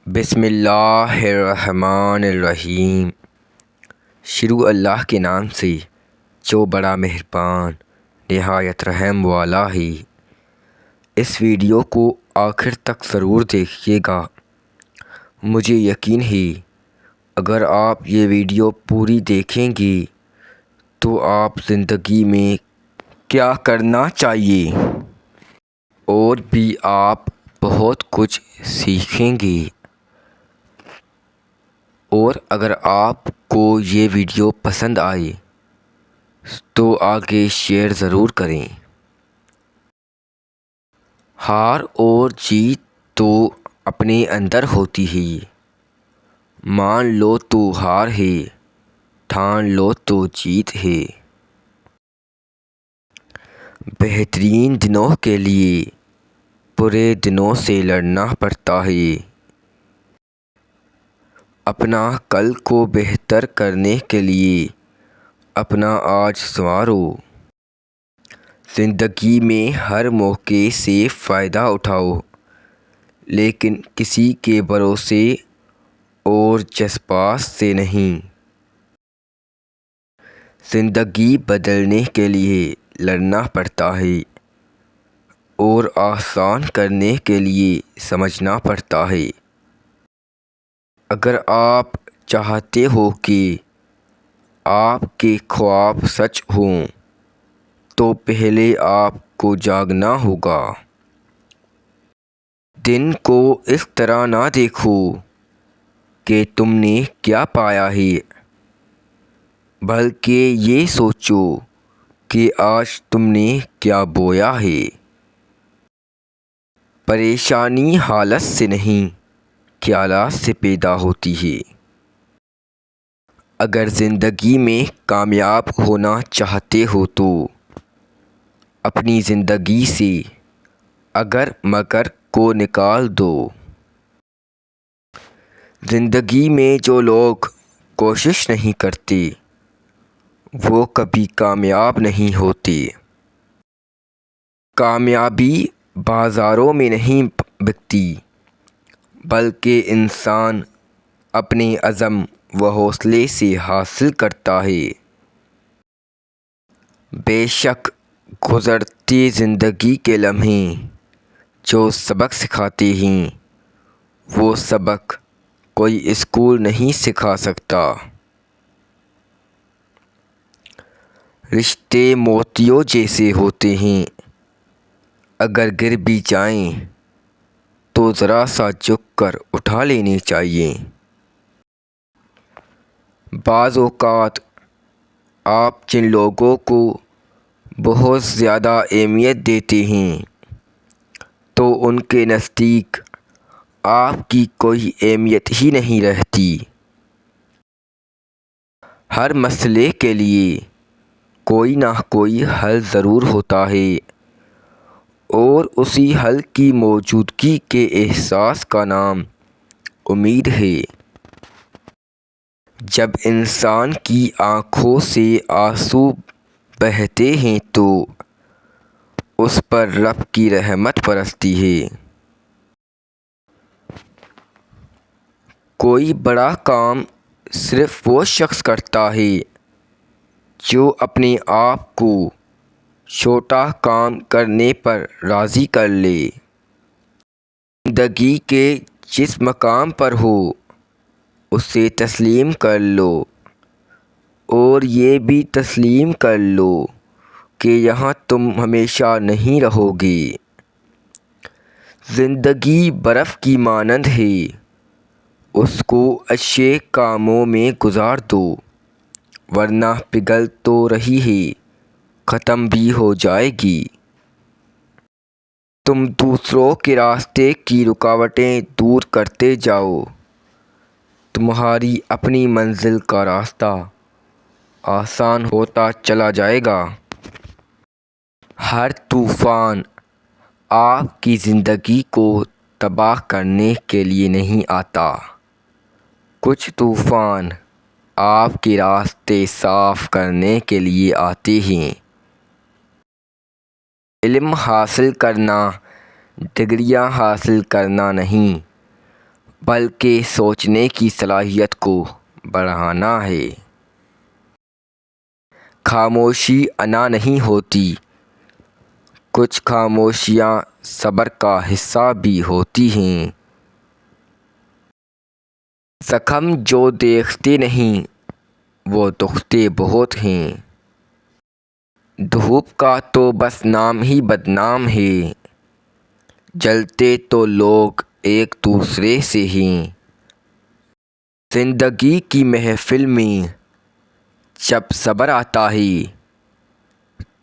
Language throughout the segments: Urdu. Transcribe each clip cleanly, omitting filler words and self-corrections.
بسم اللہ الرحمن الرحیم۔ شروع اللہ کے نام سے جو بڑا مہربان نہایت رحم والا ہے۔ اس ویڈیو کو آخر تک ضرور دیکھیے گا۔ مجھے یقین ہے اگر آپ یہ ویڈیو پوری دیکھیں گے تو آپ زندگی میں کیا کرنا چاہیے اور بھی آپ بہت کچھ سیکھیں گے۔ اور اگر آپ کو یہ ویڈیو پسند آئے تو آگے شیئر ضرور کریں۔ ہار اور جیت تو اپنے اندر ہوتی ہے، مان لو تو ہار ہے، ٹھان لو تو جیت ہے۔ بہترین دنوں کے لیے برے دنوں سے لڑنا پڑتا ہے۔ اپنا کل کو بہتر کرنے کے لیے اپنا آج سنوارو۔ زندگی میں ہر موقع سے فائدہ اٹھاؤ، لیکن کسی کے بھروسے اور جذبات سے نہیں۔ زندگی بدلنے کے لیے لڑنا پڑتا ہے اور آسان کرنے کے لیے سمجھنا پڑتا ہے۔ اگر آپ چاہتے ہو کہ آپ کے خواب سچ ہوں تو پہلے آپ کو جاگنا ہوگا۔ دن کو اس طرح نہ دیکھو کہ تم نے کیا پایا ہے، بلکہ یہ سوچو کہ آج تم نے کیا بویا ہے۔ پریشانی حالت سے نہیں، خیالات سے پیدا ہوتی ہے۔ اگر زندگی میں کامیاب ہونا چاہتے ہو تو اپنی زندگی سے اگر مگر کو نکال دو۔ زندگی میں جو لوگ کوشش نہیں کرتے وہ کبھی کامیاب نہیں ہوتے۔ کامیابی بازاروں میں نہیں بکتی، بلکہ انسان اپنے عزم و حوصلے سے حاصل کرتا ہے۔ بے شک گزرتی زندگی کے لمحے جو سبق سکھاتے ہیں وہ سبق کوئی اسکول نہیں سکھا سکتا۔ رشتے موتیوں جیسے ہوتے ہیں، اگر گر بھی جائیں تو ذرا سا جھک کر اٹھا لینے چاہیے۔ بعض اوقات آپ جن لوگوں کو بہت زیادہ اہمیت دیتے ہیں تو ان کے نزدیک آپ کی کوئی اہمیت ہی نہیں رہتی۔ ہر مسئلے کے لیے کوئی نہ کوئی حل ضرور ہوتا ہے اور اسی حل کی موجودگی کے احساس کا نام امید ہے۔ جب انسان کی آنکھوں سے آنسو بہتے ہیں تو اس پر رب کی رحمت برستی ہے۔ کوئی بڑا کام صرف وہ شخص کرتا ہے جو اپنے آپ کو چھوٹا کام کرنے پر راضی کر لے۔ زندگی کے جس مقام پر ہو اسے تسلیم کر لو اور یہ بھی تسلیم کر لو کہ یہاں تم ہمیشہ نہیں رہو گے۔ زندگی برف کی مانند ہے، اس کو اچھے کاموں میں گزار دو ورنہ پگھل تو رہی ہے، ختم بھی ہو جائے گی۔ تم دوسروں کے راستے کی رکاوٹیں دور کرتے جاؤ، تمہاری اپنی منزل کا راستہ آسان ہوتا چلا جائے گا۔ ہر طوفان آپ کی زندگی کو تباہ کرنے کے لیے نہیں آتا، کچھ طوفان آپ کے راستے صاف کرنے کے لیے آتے ہیں۔ علم حاصل کرنا ڈگریاں حاصل کرنا نہیں، بلکہ سوچنے کی صلاحیت کو بڑھانا ہے۔ خاموشی انا نہیں ہوتی، کچھ خاموشیاں صبر کا حصہ بھی ہوتی ہیں۔ زخم جو دیکھتے نہیں وہ دکھتے بہت ہیں۔ دھوپ کا تو بس نام ہی بدنام ہے، جلتے تو لوگ ایک دوسرے سے ہیں۔ زندگی کی محفل میں جب صبر آتا ہے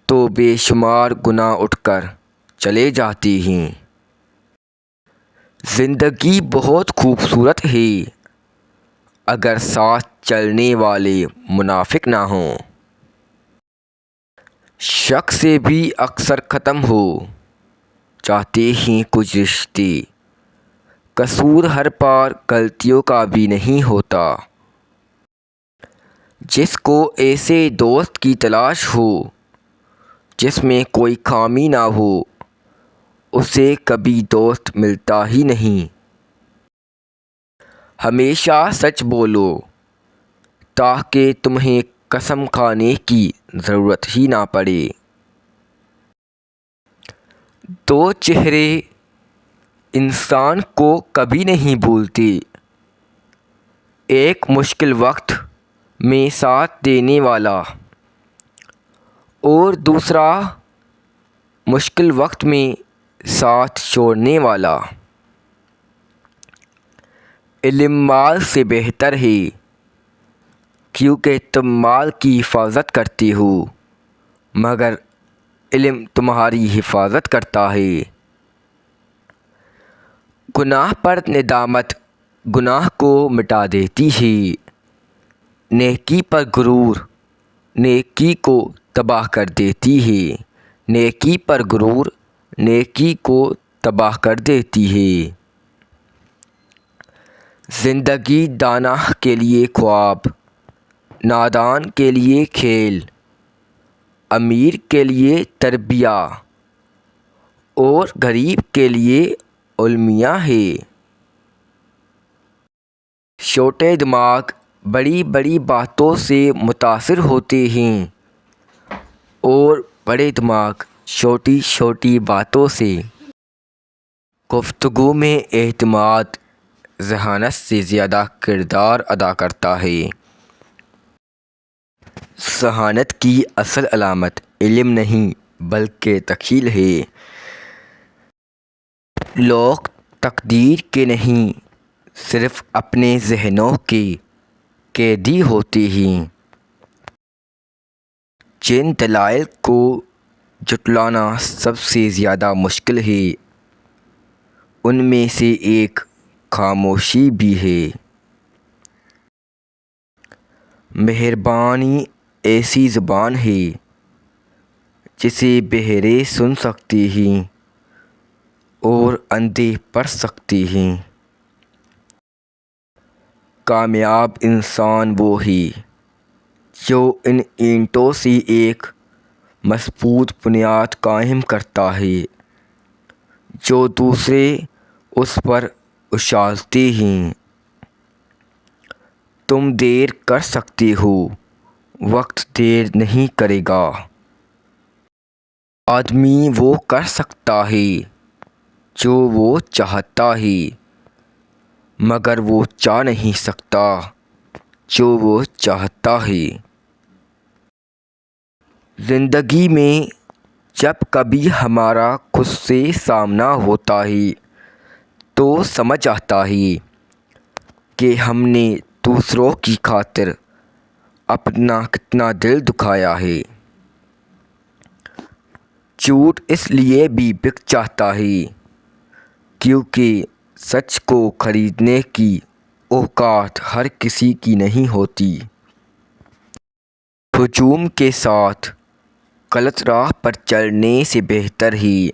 تو بے شمار گناہ اٹھ کر چلے جاتے ہیں۔ زندگی بہت خوبصورت ہے اگر ساتھ چلنے والے منافق نہ ہوں۔ شک سے بھی اکثر ختم ہو جاتے ہیں کچھ رشتے، قصور ہر بار غلطیوں کا بھی نہیں ہوتا۔ جس کو ایسے دوست کی تلاش ہو جس میں کوئی خامی نہ ہو، اسے کبھی دوست ملتا ہی نہیں۔ ہمیشہ سچ بولو تاکہ تمہیں قسم کھانے کی ضرورت ہی نہ پڑے۔ دو چہرے انسان کو کبھی نہیں بھولتے، ایک مشکل وقت میں ساتھ دینے والا اور دوسرا مشکل وقت میں ساتھ چھوڑنے والا۔ علم مال سے بہتر ہے کیونکہ تم مال کی حفاظت کرتے ہو مگر علم تمہاری حفاظت کرتا ہے۔ گناہ پر ندامت گناہ کو مٹا دیتی ہے، نیکی پر غرور نیکی کو تباہ کر دیتی ہے۔ نیکی پر غرور نیکی کو تباہ کر دیتی ہے۔ زندگی دانا کے لیے خواب، نادان کے لیے کھیل، امیر کے لیے تربیہ اور غریب کے لیے المیہ ہے۔ چھوٹے دماغ بڑی بڑی باتوں سے متاثر ہوتے ہیں اور بڑے دماغ چھوٹی چھوٹی باتوں سے۔ گفتگو میں اعتماد ذہانت سے زیادہ کردار ادا کرتا ہے۔ ذہانت کی اصل علامت علم نہیں بلکہ تخیل ہے۔ لوگ تقدیر کے نہیں صرف اپنے ذہنوں کے قیدی ہوتے ہیں۔ جن دلائل کو جھٹلانا سب سے زیادہ مشکل ہے ان میں سے ایک خاموشی بھی ہے۔ مہربانی ایسی زبان ہے جسے بہرے سن سکتے ہیں اور اندھے پڑھ سکتے ہیں۔ کامیاب انسان وہ ہے جو ان اینٹوں سے ایک مضبوط بنیاد قائم کرتا ہے جو دوسرے اس پر اچھالتے ہیں۔ تم دیر کر سکتے ہو، وقت دیر نہیں کرے گا۔ آدمی وہ کر سکتا ہے جو وہ چاہتا ہے مگر وہ چاہ نہیں سکتا جو وہ چاہتا ہے۔ زندگی میں جب کبھی ہمارا خود سے سامنا ہوتا ہے تو سمجھ آتا ہے کہ ہم نے دوسروں کی خاطر اپنا کتنا دل دکھایا ہے۔ جھوٹ اس لیے بھی بک جاتا ہے کیونکہ سچ کو خریدنے کی اوقات ہر کسی کی نہیں ہوتی۔ ہجوم کے ساتھ غلط راہ پر چلنے سے بہتر ہے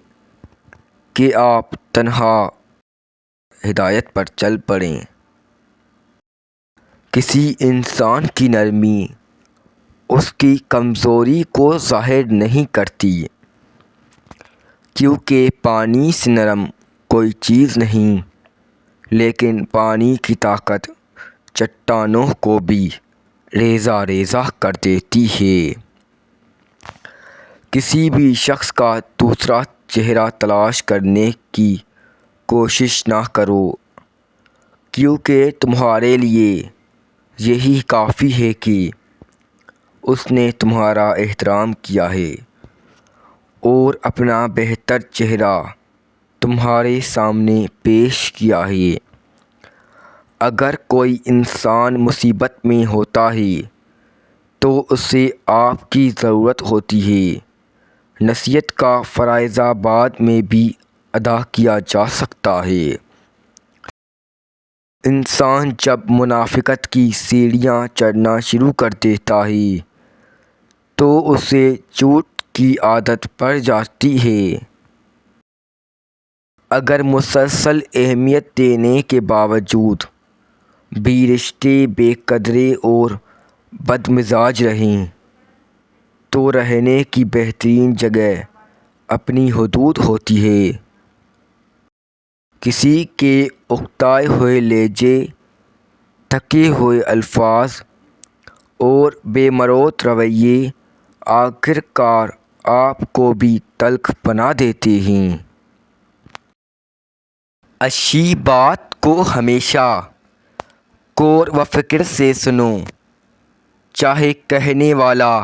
کہ آپ تنہا ہدایت پر چل پڑیں۔ کسی انسان کی نرمی اس کی کمزوری کو ظاہر نہیں کرتی کیونکہ پانی سے نرم کوئی چیز نہیں لیکن پانی کی طاقت چٹانوں کو بھی ریزہ ریزہ کر دیتی ہے۔ کسی بھی شخص کا دوسرا چہرہ تلاش کرنے کی کوشش نہ کرو، کیونکہ تمہارے لیے یہی کافی ہے کہ اس نے تمہارا احترام کیا ہے اور اپنا بہتر چہرہ تمہارے سامنے پیش کیا ہے۔ اگر کوئی انسان مصیبت میں ہوتا ہے تو اسے آپ کی ضرورت ہوتی ہے۔ نصیحت کا فرائض بعد میں بھی ادا کیا جا سکتا ہے۔ انسان جب منافقت کی سیڑھیاں چڑھنا شروع کر دیتا ہے تو اسے جھوٹ کی عادت پڑ جاتی ہے۔ اگر مسلسل اہمیت دینے کے باوجود بھی رشتے بے قدرے اور بدمزاج رہیں تو رہنے کی بہترین جگہ اپنی حدود ہوتی ہے۔ کسی کے اکتائے ہوئے لہجے، تھکے ہوئے الفاظ اور بے مروت رویے آخر کار آپ کو بھی تلخ بنا دیتے ہیں۔ اچھی بات کو ہمیشہ غور و فکر سے سنو، چاہے کہنے والا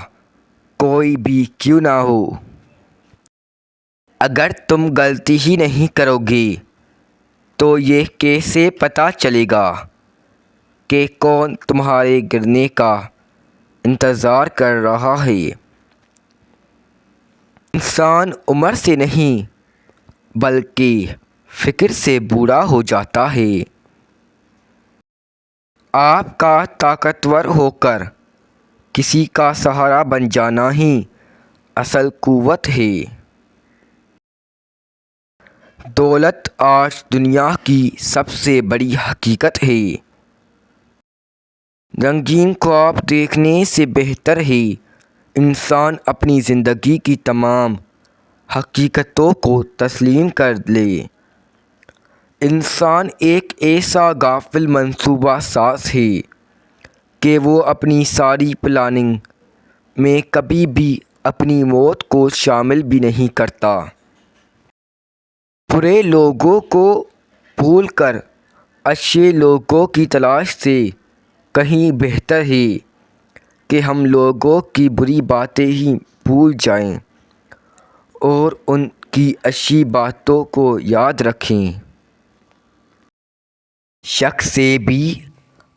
کوئی بھی کیوں نہ ہو۔ اگر تم غلطی ہی نہیں کرو گے تو یہ کیسے پتہ چلے گا کہ کون تمہارے گرنے کا انتظار کر رہا ہے؟ انسان عمر سے نہیں بلکہ فکر سے بوڑھا ہو جاتا ہے۔ آپ کا طاقتور ہو کر کسی کا سہارا بن جانا ہی اصل قوت ہے۔ دولت آج دنیا کی سب سے بڑی حقیقت ہے۔ رنگین خواب دیکھنے سے بہتر ہے انسان اپنی زندگی کی تمام حقیقتوں کو تسلیم کر لے۔ انسان ایک ایسا غافل منصوبہ ساز ہے کہ وہ اپنی ساری پلاننگ میں کبھی بھی اپنی موت کو شامل بھی نہیں کرتا۔ برے لوگوں کو بھول کر اچھے لوگوں کی تلاش سے کہیں بہتر ہے کہ ہم لوگوں کی بری باتیں ہی بھول جائیں اور ان کی اچھی باتوں کو یاد رکھیں۔ شک سے بھی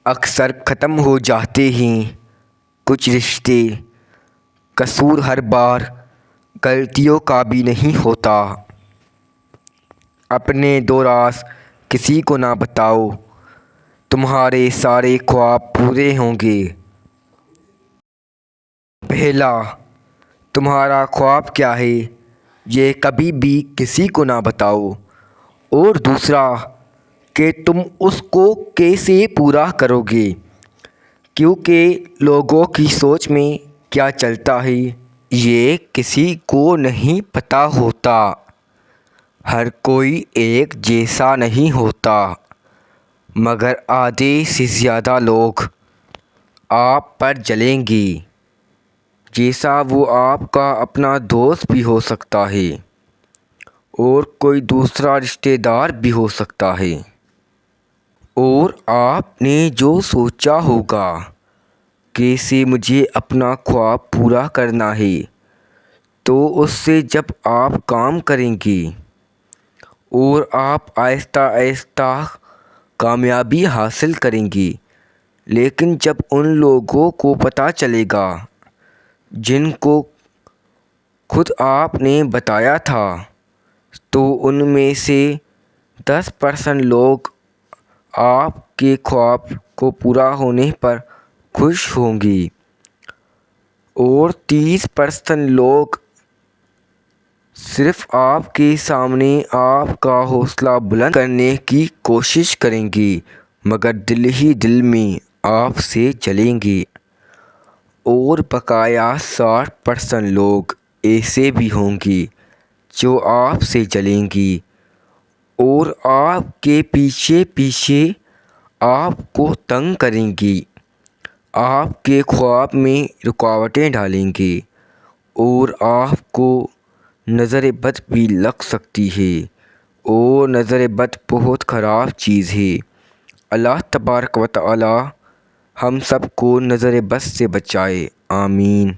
اکثر ختم ہو جاتے ہیں کچھ رشتے۔ قصور ہر بار غلطیوں کا بھی نہیں ہوتا۔ اپنے دو راز کسی کو نہ بتاؤ، تمہارے سارے خواب پورے ہوں گے۔ پہلا، تمہارا خواب کیا ہے یہ کبھی بھی کسی کو نہ بتاؤ، اور دوسرا کہ تم اس کو کیسے پورا کرو گے، کیونکہ لوگوں کی سوچ میں کیا چلتا ہے یہ کسی کو نہیں پتہ ہوتا۔ ہر کوئی ایک جیسا نہیں ہوتا، مگر آدھے سے زیادہ لوگ آپ پر جلیں گے، جیسا وہ آپ کا اپنا دوست بھی ہو سکتا ہے اور کوئی دوسرا رشتہ دار بھی ہو سکتا ہے۔ اور آپ نے جو سوچا ہوگا کیسے مجھے اپنا خواب پورا کرنا ہے، تو اس سے جب آپ کام کریں گے اور آپ آہستہ آہستہ کامیابی حاصل کریں گے، لیکن جب ان لوگوں کو پتہ چلے گا جن کو خود آپ نے بتایا تھا، تو ان میں سے 10% لوگ آپ کے خواب کو پورا ہونے پر خوش ہوں گے اور 30% لوگ صرف آپ کے سامنے آپ کا حوصلہ بلند کرنے کی کوشش کریں گے، مگر دل ہی دل میں آپ سے جلیں گے۔ اور بقیہ 60% لوگ ایسے بھی ہوں گے جو آپ سے جلیں گے اور آپ کے پیچھے پیچھے آپ کو تنگ کریں گی، آپ کے خواب میں رکاوٹیں ڈالیں گے اور آپ کو نظر بد بھی لگ سکتی ہے، اور نظر بد بہت خراب چیز ہے۔ اللہ تبارک و تعالی ہم سب کو نظر بد سے بچائے، آمین۔